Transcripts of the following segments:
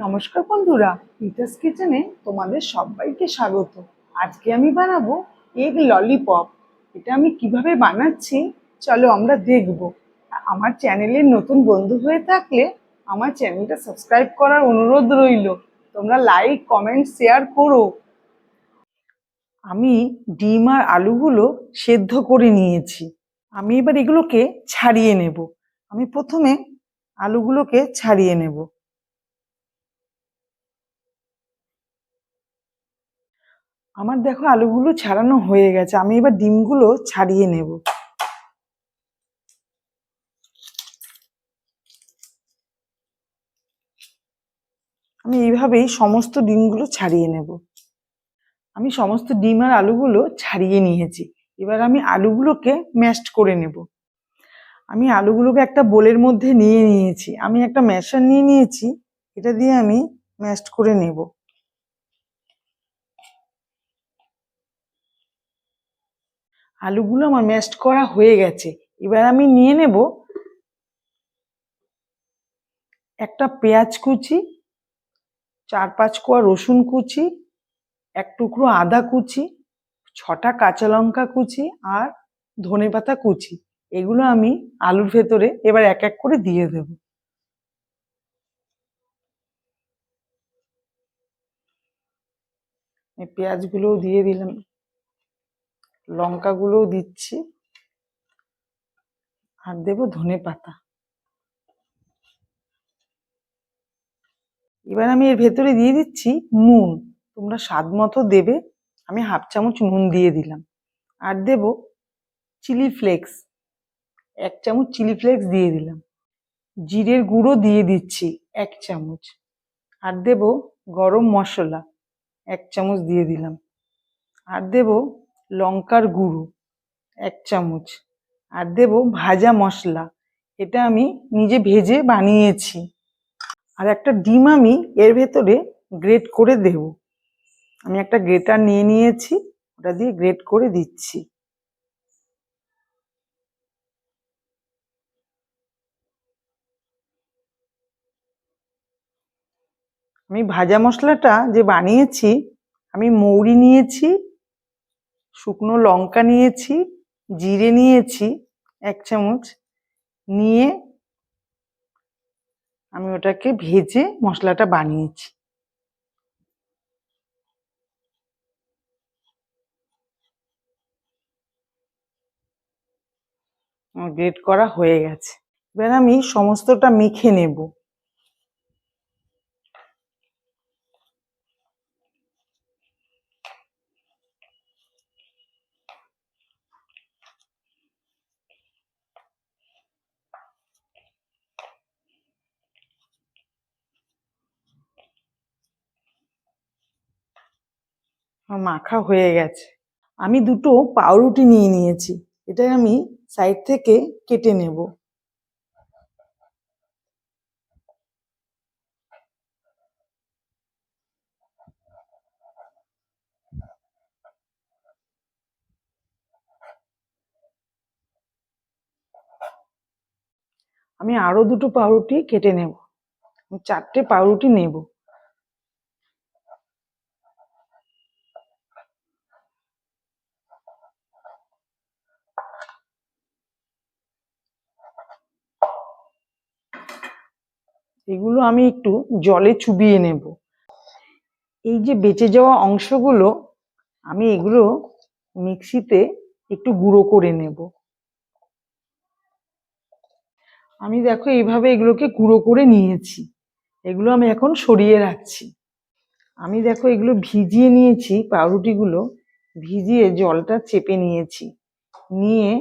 নমস্কার বন্ধুরা, পিটাস কিচেনে তোমাদের সবাইকে স্বাগত। আজকে আমি বানাবো এগ ললিপপ। এটা আমি কিভাবে বানাচ্ছি চলো আমরা দেখব। আমার চ্যানেলের নতুন বন্ধু হয়ে থাকলে আমার চ্যানেলটা সাবস্ক্রাইব করার অনুরোধ রইল। তোমরা লাইক, কমেন্ট, শেয়ার করো। আমি ডিম আর আলুগুলো সেদ্ধ করে নিয়েছি। আমি এবার এগুলোকে ছাড়িয়ে নেব। আমি প্রথমে আলুগুলোকে ছাড়িয়ে নেব। আমার দেখো আলুগুলো ছাড়ানো হয়ে গেছে। আমি এবার ডিমগুলো ছাড়িয়ে নেব। আমি এইভাবেই সমস্ত ডিমগুলো ছাড়িয়ে নেব। আমি সমস্ত ডিম আর আলুগুলো ছাড়িয়ে নিয়েছি। এবার আমি আলুগুলোকে ম্যাশড করে নেব। আমি আলুগুলোকে একটা বোলের মধ্যে নিয়ে নিয়েছি। আমি একটা ম্যাশার নিয়ে নিয়েছি, এটা দিয়ে আমি ম্যাশড করে নেব। আলুগুলো আমার ম্যাশড করা হয়ে গেছে। এবার আমি নিয়ে নেব একটা পেঁয়াজ কুচি, 4-5 কোয়া রসুন কুচি, এক টুকরো আদা কুচি, 6টা কাঁচা লঙ্কা কুচি আর ধনেপাতা কুচি। এগুলো আমি আলুর ভেতরে এবার এক এক করে দিয়ে দেব। এই পেঁয়াজগুলোও দিয়ে দিলাম, লঙ্কাগুলোও দিচ্ছি আর দেব ধনেপাতা। এবার আমি এর ভেতরে দিয়ে দিচ্ছি নুন। তোমরা স্বাদ মতো দেবে। আমি 1/2 চামচ নুন দিয়ে দিলাম। আর দেব চিলি ফ্লেক্স, 1 চামচ চিলি ফ্লেক্স দিয়ে দিলাম। জিরের গুঁড়ো দিয়ে দিচ্ছি 1 চামচ। আর দেব গরম মশলা 1 চামচ দিয়ে দিলাম। আর দেব লঙ্কার গুঁড়ো 1 চামচ। আর দেব ভাজা মশলা, এটা আমি নিজে ভেজে বানিয়েছি। আর একটা ডিম আমি এর ভেতরে গ্রেট করে দেব। আমি একটা গ্রেটার নিয়ে নিয়েছি, ওটা দিয়ে গ্রেট করে দিচ্ছি। আমি ভাজা মশলাটা যে বানিয়েছি, আমি মৌরি নিয়েছি, শুকনো লঙ্কা নিয়েছি, জিরে নিয়েছি 1 চামচ, নিয়ে আমি ওটাকে ভেজে মশলাটা বানিয়েছি। আমার গ্রেট করা হয়ে গেছে। এবার আমি সমস্তটা মেখে নেব। আমার মাখা হয়ে গেছে। আমি দুটো পাউরুটি নিয়ে নিয়েছি, এটা আমি সাইড থেকে কেটে নেব। আমি আরো দুটো পাউরুটি কেটে নেব। আমি 4টে পাউরুটি নেব। এগুলো আমি একটু জলে চুবিয়ে নেব। এই যে বেঁচে যাওয়া অংশগুলো, আমি এগুলো মিক্সিতে একটু গুঁড়ো করে নেব। আমি দেখো এইভাবে এগুলোকে গুঁড়ো করে নিয়েছি। এগুলো আমি এখন সরিয়ে রাখছি। আমি দেখো এগুলো ভিজিয়ে নিয়েছি, পাউরুটিগুলো ভিজিয়ে জলটা চেপে নিয়েছি। নিয়ে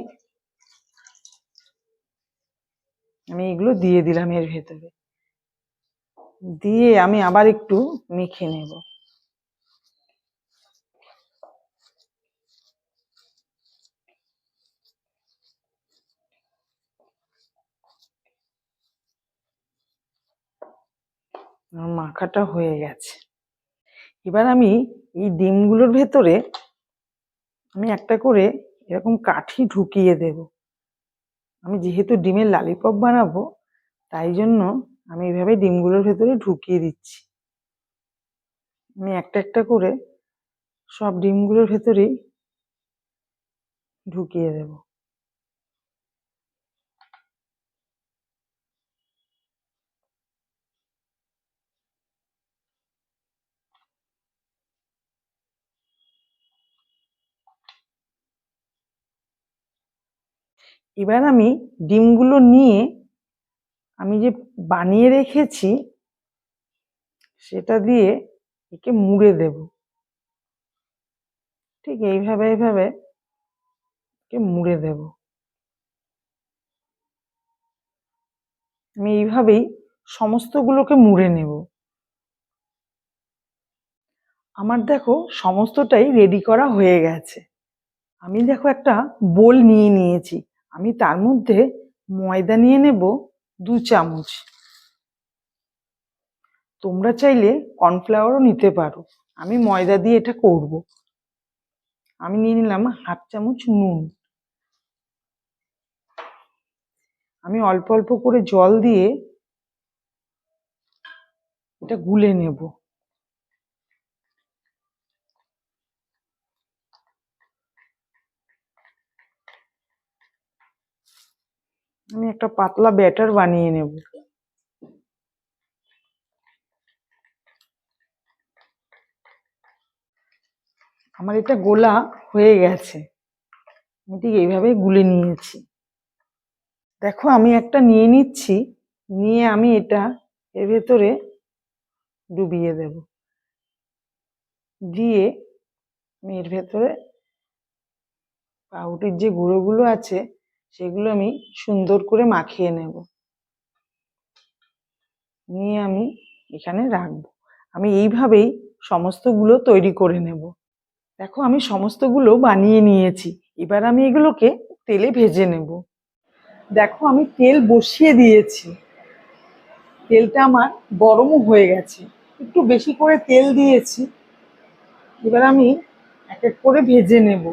আমি এগুলো দিয়ে দিলাম এর ভেতরে, দিয়ে আমি আবার একটু মেখে নেব। আমার মাখাটা হয়ে গেছে। এবার আমি এই ডিমগুলোর ভেতরে আমি একটা করে এরকম কাঠি ঢুকিয়ে দেব। আমি যেহেতু ডিমের ললিপপ বানাবো, তাই জন্য আমি এইভাবে ডিমগুলোর ভেতরে ঢুকিয়ে দিচ্ছি। আমি একটা একটা করে সব ডিমগুলোর ভেতরেই ঢুকিয়ে দেব। এবার আমি ডিমগুলো নিয়ে আমি যে বানিয়ে রেখেছি সেটা দিয়ে একে মুড়ে দেব। ঠিক এইভাবে এইভাবে একে মুড়ে দেব। আমি এইভাবেই সমস্তগুলোকে মুড়ে নেব। আমার দেখো সমস্তটাই রেডি করা হয়ে গেছে। আমি দেখো একটা বোল নিয়ে নিয়েছি। আমি তার মধ্যে ময়দা নিয়ে নেব 2 চামচ। তোমরা চাইলে কর্নফ্লাওয়ারও নিতে পারো। আমি ময়দা দিয়ে এটা করব। আমি নিয়ে নিলাম হাফ চামচ নুন। আমি অল্প অল্প করে জল দিয়ে এটা গুলে নেব। আমি একটা পাতলা ব্যাটার বানিয়ে নেব। আমার এটা গোলা হয়ে গেছে। আমি ঠিক এইভাবে গুলে নিয়েছি। দেখো আমি একটা নিয়ে নিচ্ছি, নিয়ে আমি এটা এর ভেতরে ডুবিয়ে দেব। দিয়ে আমি এর ভেতরে পাউরুটির যে গুঁড়োগুলো আছে সেগুলো আমি সুন্দর করে মাখিয়ে নেব। নিয়ে আমি এখানে রাখবো। আমি এইভাবেই সমস্তগুলো তৈরি করে নেব। দেখো আমি সমস্তগুলো বানিয়ে নিয়েছি। এবার আমি এগুলোকে তেলে ভেজে নেব। দেখো আমি তেল বসিয়ে দিয়েছি। তেলটা আমার গরমও হয়ে গেছে। একটু বেশি করে তেল দিয়েছি। এবার আমি এক এক করে ভেজে নেব।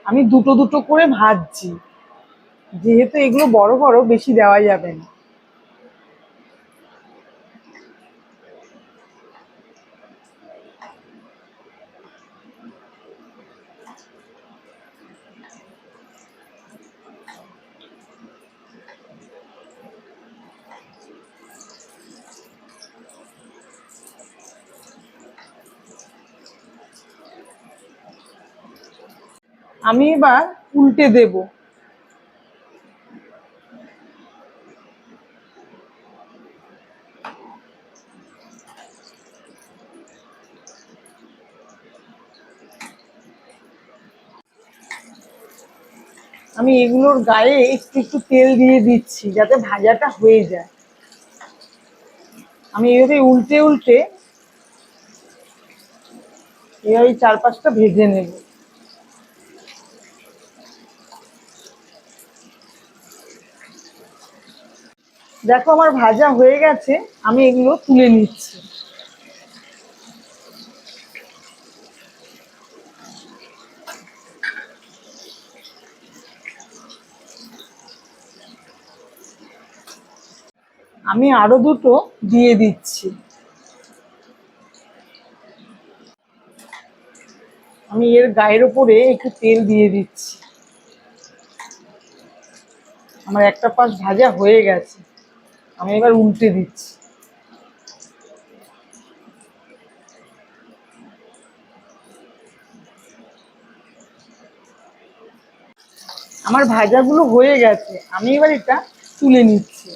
আমি দুটো দুটো করে ভাজছি, যেহেতু এগুলো বড় বড় বেশি দেওয়া যাবে না। আমি এবার উল্টে দেব। আমি এগুলোর গায়ে একটু একটু তেল দিয়ে দিচ্ছি যাতে ভাজাটা হয়ে যায়। আমি এইভাবে উল্টে উল্টে এইভাবে 4-5টা ভেজে নেব। দেখো আমার ভাজা হয়ে গেছে। আমি এগুলো তুলে নিচ্ছি। আমি আরো দুটো দিয়ে দিচ্ছি। আমি এর গায়ের ওপরে একটু তেল দিয়ে দিচ্ছি। আমার একটা পাশ ভাজা হয়ে গেছে। আমি এবার উল্টে দিচ্ছি। আমার ভাজাগুলো হয়ে গেছে। আমি এবার এটা তুলে নিচ্ছি।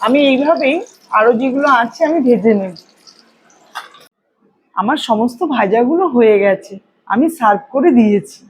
আমি এইভাবেই আরো যেগুলো আছে আমি ভেজে নেব। আমার সমস্ত ভাজাগুলো হয়ে গেছে। আমি সার্ভ করে দিয়েছি।